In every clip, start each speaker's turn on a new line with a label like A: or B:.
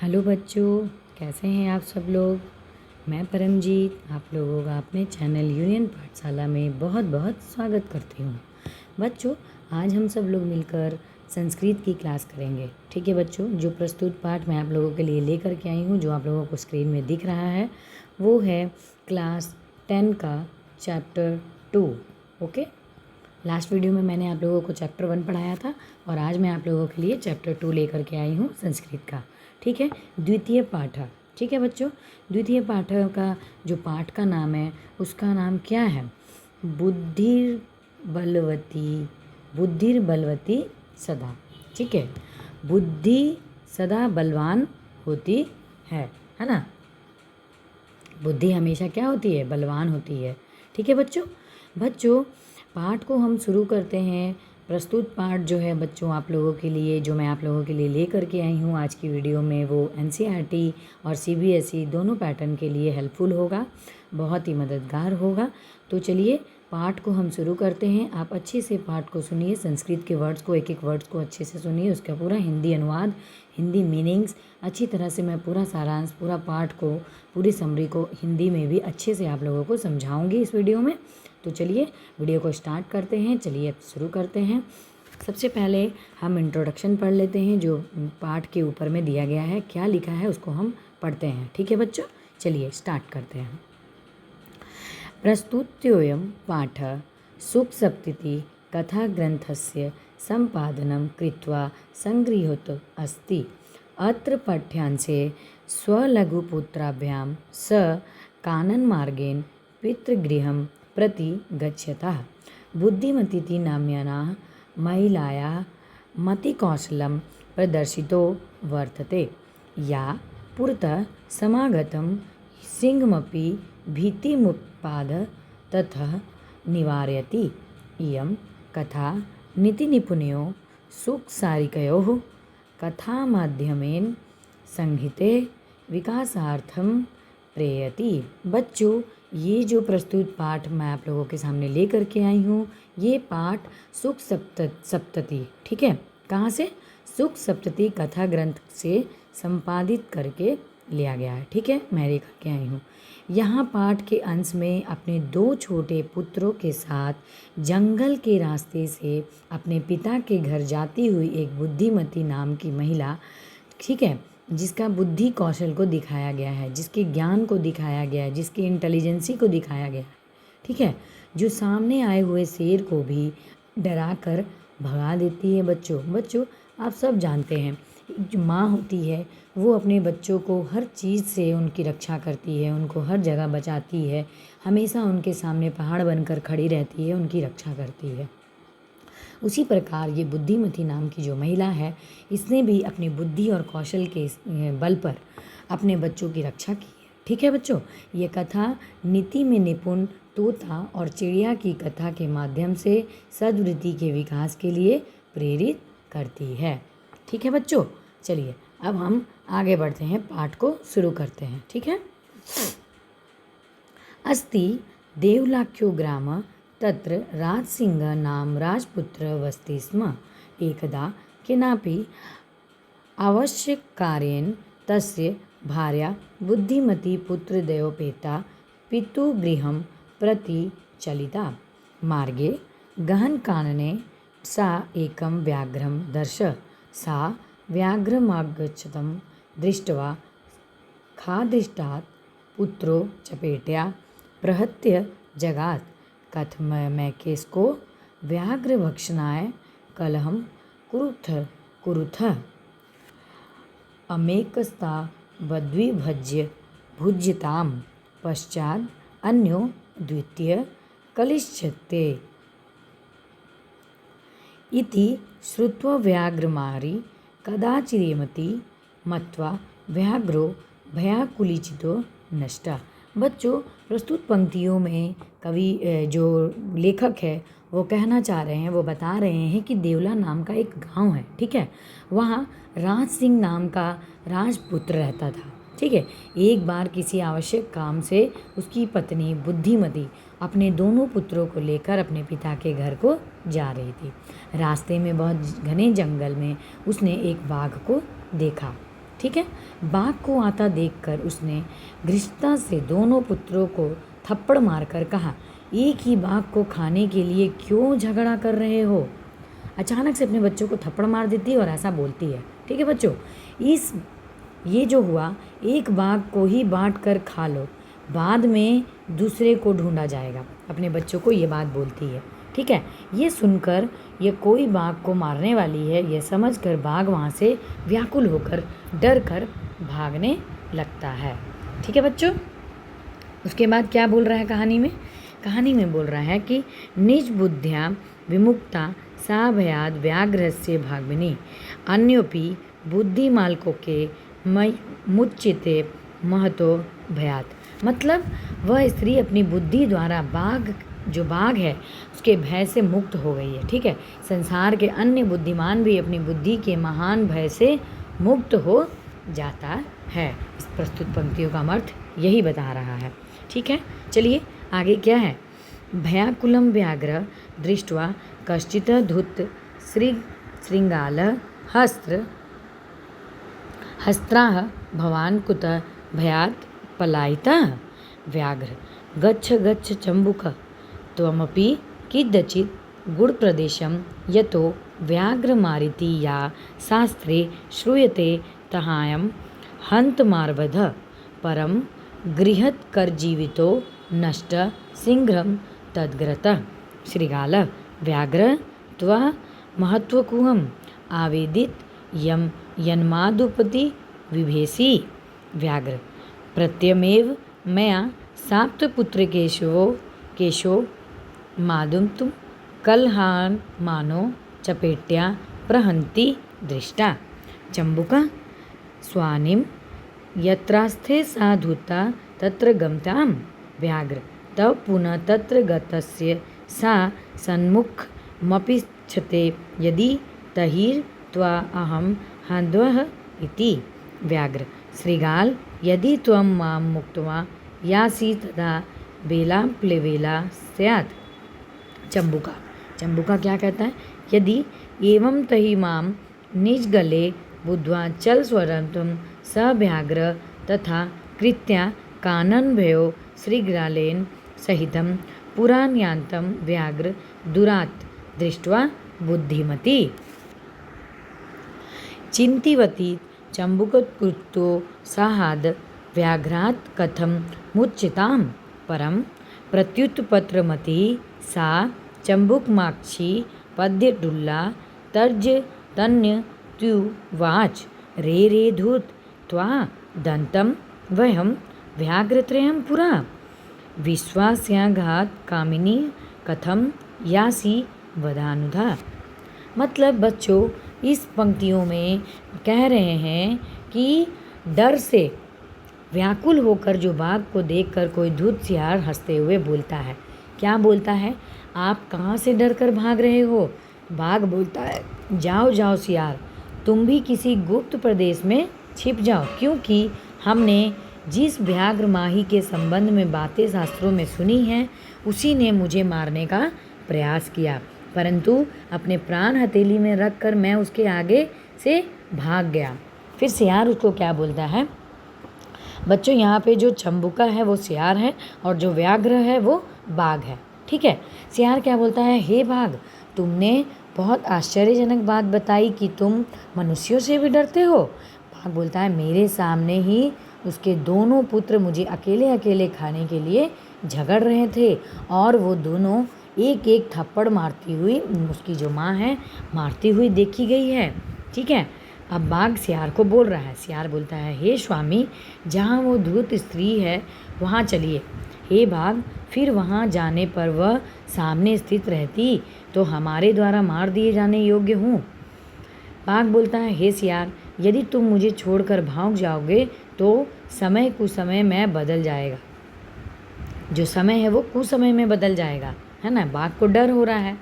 A: Hello बच्चों, कैसे हैं आप सब लोग। मैं परमजीत आप लोगों का अपने चैनल यूनियन पाठशाला में बहुत बहुत स्वागत करती हूँ। बच्चों, आज हम सब लोग मिलकर संस्कृत की क्लास करेंगे। ठीक है बच्चों, जो प्रस्तुत पाठ मैं आप लोगों के लिए लेकर के आई हूँ, जो आप लोगों को स्क्रीन में दिख रहा है, वो है क्लास 10 का चैप्टर 2। ओके, लास्ट वीडियो में मैंने आप लोगों को चैप्टर 1 पढ़ाया था और आज मैं आप लोगों के लिए चैप्टर 2 लेकर के आई हूँ संस्कृत का। ठीक है, द्वितीय पाठ। ठीक है बच्चों, द्वितीय पाठ का जो पाठ का नाम है उसका नाम क्या है? बुद्धिर्बलवती सदा। ठीक है, बुद्धि सदा बलवान होती है ना। बुद्धि हमेशा क्या होती है? बलवान होती है। ठीक है बच्चों, पाठ को हम शुरू करते हैं। प्रस्तुत पाठ जो है बच्चों आप लोगों के लिए, जो मैं आप लोगों के लिए लेकर के आई हूँ आज की वीडियो में, वो एनसीईआरटी और सीबीएसई दोनों पैटर्न के लिए हेल्पफुल होगा, बहुत ही मददगार होगा। तो चलिए पाठ को हम शुरू करते हैं। आप अच्छे से पाठ को सुनिए, संस्कृत के वर्ड्स को, एक एक वर्ड्स को अच्छे से सुनिए, उसका पूरा हिंदी अनुवाद, हिंदी मीनिंग्स अच्छी तरह से मैं पूरा सारांश, पूरा पाठ को, पूरी समरी को हिंदी में भी अच्छे से आप लोगों को समझाऊंगी इस वीडियो में। तो चलिए वीडियो को स्टार्ट करते हैं। चलिए अब शुरू करते हैं। सबसे पहले हम इंट्रोडक्शन पढ़ लेते हैं, जो पाठ के ऊपर में दिया गया है, क्या लिखा है उसको हम पढ़ते हैं। ठीक है बच्चों, चलिए स्टार्ट करते हैं। प्रस्तुत्योऽयं पाठः सुखसप्तति कथाग्रन्थस्य सम्पादनं कृत्वा सङ्गृहीतः अस्ति। अत्र पाठ्यांशे स्वलघुपुत्राभ्यां सह काननमार्गेण पितृगृहं प्रति गच्छतः बुद्धिमती नाम्याः महिलायाः मतिकौशलं प्रदर्शितो वर्तते, या पुरतः समागतं सिंहमपि भीतिमुत्पाद्य ततः निवारयति। इयं कथा नीतिनिपुणयोः सुखसारिकयोः कथामाध्यमेन संहिते विकासार्थम प्रेयति। बच्चों, ये जो प्रस्तुत पाठ मैं आप लोगों के सामने लेकर के आई हूँ, ये पाठ सुख सप्तति, ठीक है, कहाँ से? सुख सप्तति कथा ग्रंथ से संपादित करके लिया गया है। ठीक है, मैं लेकर के आई हूँ। यहाँ पाठ के अंश में अपने 2 छोटे पुत्रों के साथ जंगल के रास्ते से अपने पिता के घर जाती हुई एक बुद्धिमती नाम की महिला, ठीक है, जिसका बुद्धि कौशल को दिखाया गया है, जिसके ज्ञान को दिखाया गया है, जिसकी इंटेलिजेंसी को दिखाया गया है, ठीक है, जो सामने आए हुए शेर को भी डरा कर भगा देती है। बच्चों आप सब जानते हैं, जो माँ होती है वो अपने बच्चों को हर चीज़ से उनकी रक्षा करती है, उनको हर जगह बचाती है, हमेशा उनके सामने पहाड़ बनकर खड़ी रहती है, उनकी रक्षा करती है। उसी प्रकार ये बुद्धिमती नाम की जो महिला है, इसने भी अपनी बुद्धि और कौशल के बल पर अपने बच्चों की रक्षा की है। ठीक है बच्चों, ये कथा नीति में निपुण तोता और चिड़िया की कथा के माध्यम से सद्वृत्ति के विकास के लिए प्रेरित करती है। ठीक है बच्चों, चलिए अब हम आगे बढ़ते हैं, पाठ को शुरू करते हैं। ठीक है। अस्ति देवलाख्यो ग्राम तत्र राजसिंह नाम राजपुत्र वसति स्म। एकदा केनापि आवश्यककार्येण तस्य भार्या बुद्धिमती पुत्रद्वयोपेता पितुगृहं प्रति चलिता। मार्गे गहनकानने सा एकं व्याघ्रं दर्श। सा व्याघ्रमागच्छतं दृष्ट्वा खादृष्टात् पुत्रो चपेट्या प्रहत्य जगात्। कथमैकेस्को व्याघ्रभक्षणाय कलहं कुरुथ। अमेकस्तावद्विभज्य भुज्यतां पश्चात् अन्यो द्वितीय कलिश्यते। इति श्रुत्वा व्याघ्रमारी कदाचिदेमति मत्वा व्याघ्रो भयाकुलिचितो नष्टा। बच्चों, प्रस्तुत पंक्तियों में कवि जो लेखक है वो कहना चाह रहे हैं, वो बता रहे हैं कि देवला नाम का एक गांव है, ठीक है, वहाँ राज सिंह नाम का राजपुत्र रहता था। ठीक है, एक बार किसी आवश्यक काम से उसकी पत्नी बुद्धिमती अपने दोनों पुत्रों को लेकर अपने पिता के घर को जा रही थी। रास्ते में बहुत घने जंगल में उसने एक बाघ को देखा। ठीक है। बाघ को आता देखकर उसने घृष्टता से दोनों पुत्रों को थप्पड़ मारकर कहा, एक ही बाघ को खाने के लिए क्यों झगड़ा कर रहे हो। अचानक से अपने बच्चों को थप्पड़ मार देती है और ऐसा बोलती है। ठीक है बच्चों, ये जो हुआ, एक बाघ को ही बांट कर खा लो, बाद में दूसरे को ढूंढा जाएगा। अपने बच्चों को ये बात बोलती है। ठीक है। ये सुनकर ये कोई बाघ को मारने वाली है, यह समझकर बाघ वहाँ से व्याकुल होकर डर कर भागने लगता है। ठीक है बच्चों। उसके बाद क्या बोल रहा है कहानी में बोल रहा है कि निज बुद्ध्या विमुक्ता सा भयाद व्याघ्रस्य भाग्मिनी अन्योपि बुद्धिमाल्को के मुच्चिते महतो भयात। मतलब वह स्त्री अपनी बुद्धि द्वारा जो बाघ है उसके भय से मुक्त हो गई है। ठीक है। संसार के अन्य बुद्धिमान भी अपनी बुद्धि के महान भय से मुक्त हो जाता है। इस प्रस्तुत पंक्तियों का अर्थ यही बता रहा है। ठीक है। चलिए आगे क्या है। भयाकुलं व्याघ्र दृष्ट्वा कश्चित् धूत श्रृंगाल हस्त्राः भवान् कुतः भयात् पलायितः। व्याघ्र गच्छ गच्छ चम्बुक त्वमपि किद्यचित् गुडप्रदेशं यतो व्याघ्रमारिति या शास्त्रे श्रूयते तहायं हन्तमार्बध परं गृहत्कर्जीवितो नष्ट शीघ्रं तद्ग्रतः। श्रृगाल व्याघ्र त्वं महत्वकुहम् आवेदित यम यन्मादुपति विभेसी। व्याघ्र प्रत्यमेव मया साप्तपुत्रकेशो मादुं कलहान मानो चपेट्या प्रहन्ति दृष्टा। चम्बुक स्वानिं यत्रास्थे सा धूता तत्र गमतां। व्याघ्र तव पुनः तत्र गतस्य सा सन्मुखमपिच्छते यदि तहिर्त्वा अहं हन्ध्वः इति। व्याघ्र श्रृगाल यदि त्वं मां मुक्त्वा यासि तदा वेला स्यात्। चम्बुका क्या कहता है, यदि एवं तहि मां निज गले बुद्ध्वा चल स्वरंतुम स व्याघ्र तथा कृत्या काननभयो श्रृगालेन सहितं पुराण्यान्तं व्याघ्र दुरात् दृष्ट्वा बुद्धिमती चिन्तिवती चम्बुककृतो साहाद व्याघ्रात् कथं मुच्यतां। परं प्रत्युत्पत्रमती सा चम्बुकमाक्षी पद्यडुल्ला तर्ज तन्यत्युवाच रे धूत त्वा दन्तं वयं व्याघ्रत्रयं पुरा विश्वास्याघात कामिनी कथम यासी वदानुधा। मतलब बच्चों इस पंक्तियों में कह रहे हैं कि डर से व्याकुल होकर जो बाघ को देखकर कोई धूत सियार हंसते हुए बोलता है। क्या बोलता है, आप कहाँ से डर कर भाग रहे हो। बाघ बोलता है, जाओ जाओ सियार, तुम भी किसी गुप्त प्रदेश में छिप जाओ, क्योंकि हमने जिस व्याघ्र माही के संबंध में बातें शास्त्रों में सुनी हैं उसी ने मुझे मारने का प्रयास किया, परंतु अपने प्राण हथेली में रख कर मैं उसके आगे से भाग गया। फिर सियार उसको क्या बोलता है बच्चों, यहाँ पे जो चम्बुका है वो सियार है और जो व्याघ्र है वो बाघ है। ठीक है। सियार क्या बोलता है, हे बाघ, तुमने बहुत आश्चर्यजनक बात बताई कि तुम मनुष्यों से भी डरते हो। बाघ बोलता है, मेरे सामने ही उसके दोनों पुत्र मुझे अकेले अकेले खाने के लिए झगड़ रहे थे और वो दोनों एक एक थप्पड़ मारती हुई, उसकी जो माँ है मारती हुई देखी गई है। ठीक है। अब बाघ सियार को बोल रहा है। सियार बोलता है, हे स्वामी, जहाँ वो धूत स्त्री है वहाँ चलिए। हे बाघ, फिर वहाँ जाने पर वह सामने स्थित रहती तो हमारे द्वारा मार दिए जाने योग्य हूँ। बाघ बोलता है, हे सियार, यदि तुम मुझे छोड़कर भाग जाओगे तो समय कुसमय में बदल जाएगा। जो समय है वो कुसमय में बदल जाएगा, है ना। बाघ को डर हो रहा है।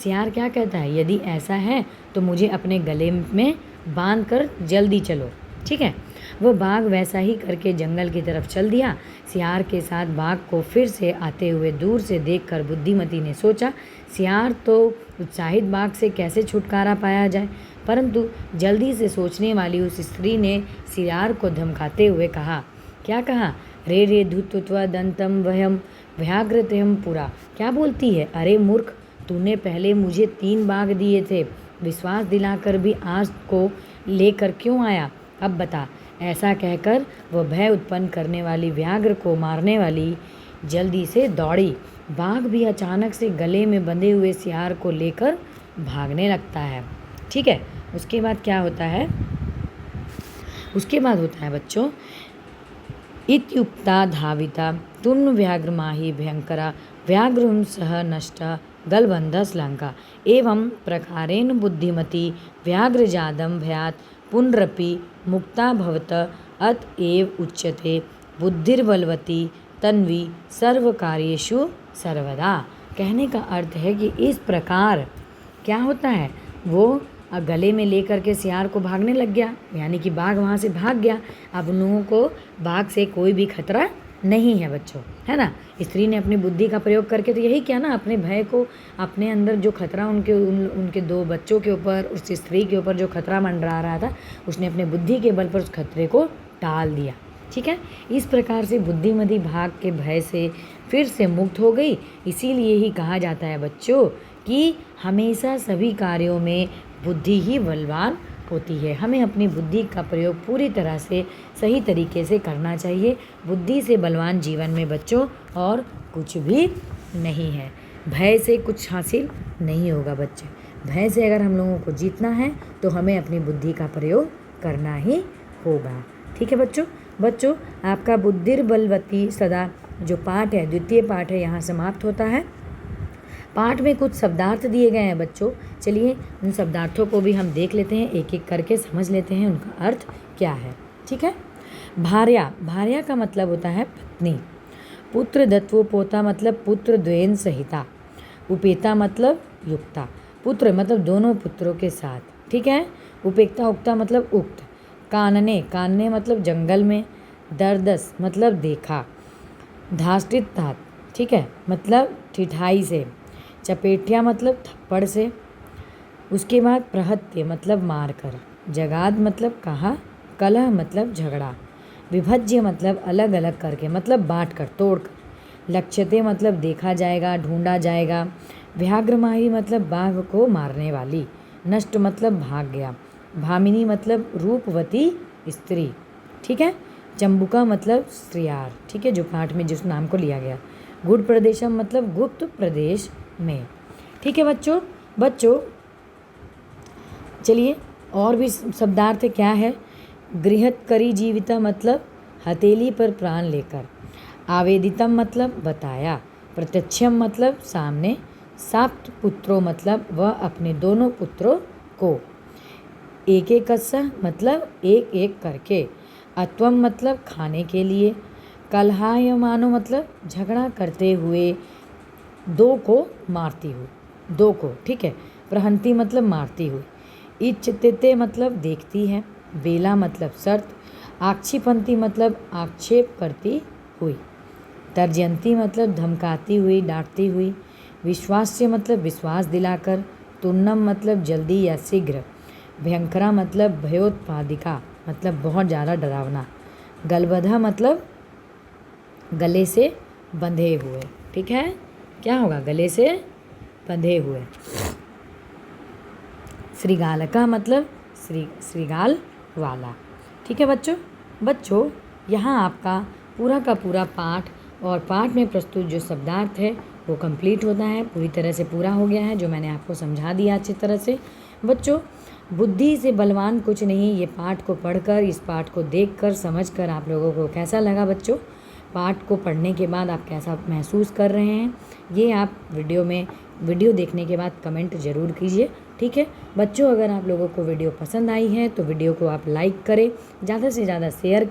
A: सियार क्या कहता है, यदि ऐसा है तो मुझे अपने गले में बांध कर जल्दी चलो। ठीक है। वह बाघ वैसा ही करके जंगल की तरफ चल दिया। सियार के साथ बाघ को फिर से आते हुए दूर से देखकर बुद्धिमती ने सोचा, सियार तो उत्साहित बाघ से कैसे छुटकारा पाया जाए। परंतु जल्दी से सोचने वाली उस स्त्री ने सियार को धमकाते हुए कहा। क्या कहा? रे रे धुत्वा दंतम वयम व्याघ्रतयम पुरा। क्या बोलती है? अरे मूर्ख, तूने पहले मुझे 3 बाघ दिए थे, विश्वास दिलाकर भी आज को लेकर क्यों आया? अब बता। ऐसा कहकर वह भय उत्पन्न करने वाली व्याघ्र को मारने वाली जल्दी से दौड़ी। बाघ भी अचानक से गले में बंधे हुए सियार को लेकर भागने लगता है। ठीक है, उसके बाद क्या होता है? उसके बाद होता है बच्चों, इत्युक्ता धाविता तुम व्याघ्रमाही भयंकरा व्याघ्रं सह नष्टा गलबंधस लंका एवं प्रकारेण बुद्धिमती व्याघ्रजादं भयात् पुनरपि मुक्ता भवत अतएव उच्यते बुद्धिर्बलवती तन्वी सर्वकार्येषु सर्वदा। कहने का अर्थ है कि इस प्रकार क्या होता है, वो गले में लेकर के सियार को भागने लग गया, यानी कि बाघ वहाँ से भाग गया। अब उन लोगों को बाघ से कोई भी खतरा नहीं है बच्चों, है ना। स्त्री ने अपनी बुद्धि का प्रयोग करके तो यही किया ना, अपने भय को, अपने अंदर जो खतरा उनके 2 बच्चों के ऊपर, उस स्त्री के ऊपर जो खतरा मंडरा रहा था, उसने अपने बुद्धि के बल पर उस खतरे को टाल दिया। ठीक है, इस प्रकार से बुद्धिमती भाग के भय से फिर से मुक्त हो गई। इसीलिए ही कहा जाता है बच्चों कि हमेशा सभी कार्यों में बुद्धि ही बलवान होती है। हमें अपनी बुद्धि का प्रयोग पूरी तरह से सही तरीके से करना चाहिए। बुद्धि से बलवान जीवन में बच्चों और कुछ भी नहीं है। भय से कुछ हासिल नहीं होगा बच्चे। भय से अगर हम लोगों को जीतना है तो हमें अपनी बुद्धि का प्रयोग करना ही होगा। ठीक है बच्चों, आपका बुद्धिर्बलवती सदा जो पाठ है, द्वितीय पाठ है, यहाँ समाप्त होता है। पाठ में कुछ शब्दार्थ दिए गए हैं बच्चों। चलिए उन शब्दार्थों को भी हम देख लेते हैं, एक एक करके समझ लेते हैं उनका अर्थ क्या है। ठीक है, भार्या का मतलब होता है पत्नी। पुत्र दत्वो पोता मतलब पुत्र द्वेन सहिता। उपेता मतलब युक्ता, पुत्र मतलब दोनों पुत्रों के साथ। ठीक है, उपेक्ता उक्ता मतलब उक्त। कानने मतलब जंगल में। दरदस मतलब देखा। धाष्टित, ठीक है, मतलब ठिठाई से। चपेटिया मतलब थप्पड़ से। उसके बाद प्रहत्य मतलब मार कर। जगाद मतलब कहा। कलह मतलब झगड़ा। विभज्य मतलब अलग अलग करके, मतलब बांट कर, तोड़ कर। लक्ष्यते मतलब देखा जाएगा, ढूंढा जाएगा। व्याघ्रमाही मतलब बाघ को मारने वाली। नष्ट मतलब भाग गया। भामिनी मतलब रूपवती स्त्री। ठीक है, चंबुका मतलब स्त्रियार। ठीक है, जो पाठ में जिस नाम को लिया गया। गुड़ प्रदेशम मतलब गुप्त प्रदेश में। ठीक है बच्चों चलिए और भी शब्दार्थ क्या है। गृहत्करी जीविता मतलब हथेली पर प्राण लेकर। आवेदितम मतलब बताया। प्रत्यक्षम मतलब सामने। साप्त पुत्रों मतलब वह अपने दोनों पुत्रों को। एक एक मतलब एक एक करके। अत्वम मतलब खाने के लिए। कलहायमानो मतलब झगड़ा करते हुए, 2 को मारती हुई, 2 को। ठीक है, प्रहंती मतलब मारती हुई। इच्छते मतलब देखती है। बेला मतलब शर्त। आक्षिपंती मतलब आक्षेप करती हुई। तर्जयंती मतलब धमकाती हुई, डांटती हुई। विश्वास्य मतलब विश्वास दिलाकर। तुन्नम मतलब जल्दी या शीघ्र। भयंकरा मतलब भयोत्पादिका, मतलब बहुत ज़्यादा डरावना। गलबधा मतलब गले से बंधे हुए। ठीक है, क्या होगा? गले से बंधे हुए। श्रीगालका मतलब श्रीगाल वाला। ठीक है बच्चों यहाँ आपका पूरा का पूरा पाठ और पाठ में प्रस्तुत जो शब्दार्थ है वो कंप्लीट होता है, पूरी तरह से पूरा हो गया है, जो मैंने आपको समझा दिया अच्छी तरह से। बच्चों, बुद्धि से बलवान कुछ नहीं। ये पाठ को पढ़कर, इस पाठ को देखकर, समझकर आप लोगों को कैसा लगा बच्चों? पाठ को पढ़ने के बाद आप कैसा महसूस कर रहे हैं, ये आप वीडियो देखने के बाद कमेंट ज़रूर कीजिए। ठीक है बच्चों, अगर आप लोगों को वीडियो पसंद आई है तो वीडियो को आप लाइक करें, ज़्यादा से ज़्यादा शेयर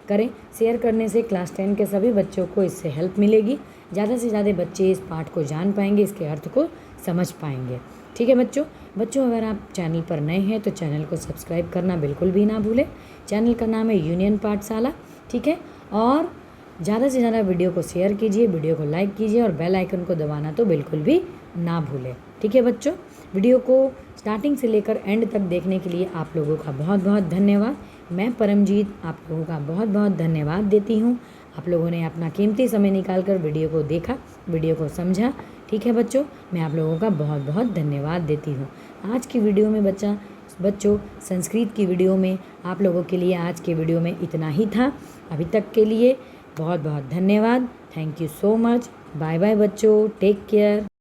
A: करें। शेयर करने से क्लास 10 के सभी बच्चों को इससे हेल्प मिलेगी। ज़्यादा से ज़्यादा बच्चे इस पाठ को जान पाएंगे, इसके अर्थ को समझ पाएंगे। ठीक है बच्चों अगर आप चैनल पर नए हैं तो चैनल को सब्सक्राइब करना बिल्कुल भी ना भूलें। चैनल का नाम है यूनियन पाठशाला। ठीक है, और ज़्यादा से ज़्यादा वीडियो को शेयर कीजिए, वीडियो को लाइक कीजिए और बेल आइकन को दबाना तो बिल्कुल भी ना भूलें। ठीक है बच्चों, वीडियो को स्टार्टिंग से लेकर एंड तक देखने के लिए आप लोगों का बहुत बहुत धन्यवाद। मैं परमजीत आप लोगों का बहुत बहुत धन्यवाद देती हूँ। आप लोगों ने अपना कीमती समय निकाल कर वीडियो को देखा, वीडियो को समझा। ठीक है बच्चों, मैं आप लोगों का बहुत बहुत धन्यवाद देती हूँ। आज की वीडियो में बच्चों संस्कृत की वीडियो में आप लोगों के लिए आज के वीडियो में इतना ही था। अभी तक के लिए बहुत बहुत धन्यवाद। Thank you so much. Bye bye बच्चों, टेक केयर।